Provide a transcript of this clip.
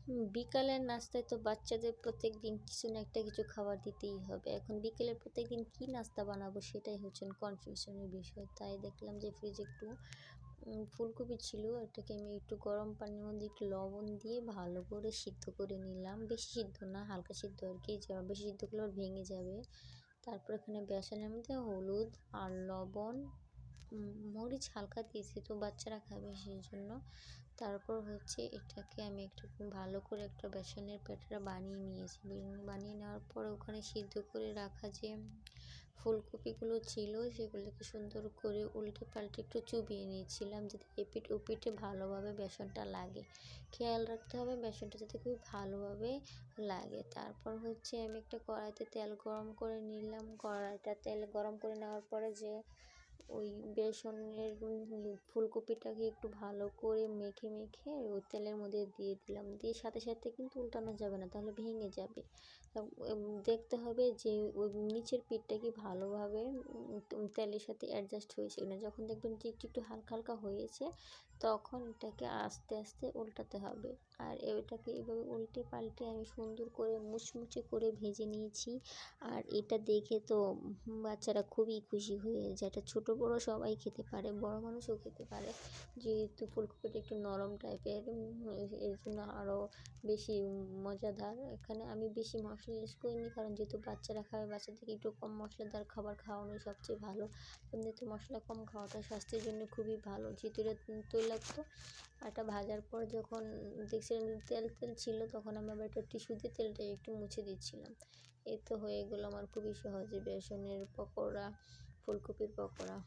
বিকালের নাস্তায় তো বাচ্চাদের প্রত্যেকদিন কিছু না একটা কিছু খাবার দিতেই হবে। এখন বিকেলে প্রত্যেকদিন কী নাস্তা বানাবো সেটাই হচ্ছে কনফিউশনের বিষয়। তাই দেখলাম যে ফ্রিজে একটু ফুলকপি ছিল, এটাকে আমি একটু গরম পানির মধ্যে একটু লবণ দিয়ে ভালো করে সিদ্ধ করে নিলাম। বেশি সিদ্ধ না, হালকা সিদ্ধ আরকি, বেশি সিদ্ধ করলে আবার ভেঙে যাবে। তারপর এখানে বেসনের মধ্যে হলুদ আর লবণ, মরিচ হালকা দিয়েছি, তো বাচ্চারা খাবে সেইজন্য। তারপর হচ্ছে এটাকে আমি একটু ভালো করে একটা বেসনের প্যাটারা বানিয়ে নিয়েছি। বানিয়ে নেওয়ার পর ওখানে সিদ্ধ করে রাখা যে ফুলকপিগুলো ছিল সেগুলোকে সুন্দর করে উল্টে পাল্টে একটু চুবিয়ে নিয়েছিলাম, যাতে এপিঠ ওপিঠে ভালোভাবে বেসনটা লাগে। খেয়াল রাখতে হবে বেসনটা যাতে খুব ভালোভাবে লাগে। তারপর হচ্ছে আমি একটা কড়াইতে তেল গরম করে নিলাম। কড়াইটা তেল গরম করে নেওয়ার পরে যে ওই বেসনের ফুলকপিটাকে একটু ভালো করে মেখে ওই তেলের মধ্যে দিয়ে দিলাম। দিয়ে সাথে সাথে কিন্তু উল্টানো যাবে না, তাহলে ভেঙে যাবে। দেখতে হবে যে ওই নিচের পিঠটা কি ভালোভাবে তেলের সাথে অ্যাডজাস্ট হয়েছে কিনা। যখন দেখবেন যে একটু হালকা হালকা হয়েছে, তখন এটাকে আস্তে আস্তে উল্টাতে হবে। আর এটাকে এভাবে উল্টে পাল্টে আমি সুন্দর করে মুচমুচে করে ভেজে নিয়েছি। আর এটা দেখে তো বাচ্চারা খুবই খুশি হয়ে যায়। এটা ছোটো বড়ো সবাই খেতে পারে, বড় মানুষও খেতে পারে, যেহেতু ফুলকপিটা একটু নরম টাইপের, এর জন্য আরও বেশি মজাদার। এখানে আমি বেশি মশলা ইউজ করিনি, কারণ যেহেতু বাচ্চারা খাবে, বাচ্চাদেরকে একটু কম মশলাদার খাবার খাওয়ানোই সবচেয়ে ভালো। এমনিতে মশলা কম খাওয়াটা স্বাস্থ্যের জন্য খুবই ভালো। যেহেতু এটা তৈলাক্ত, এটা ভাজার পর যখন দেখছিলাম তেল তেল ছিল, তখন আমি আবার একটা টিস্যু দিয়ে তেলটা একটু মুছে দিচ্ছিলাম। এই তো হয়ে গেলো আমার খুবই সহজে বেসনের পকোড়া, ফুলকপির পকোড়া।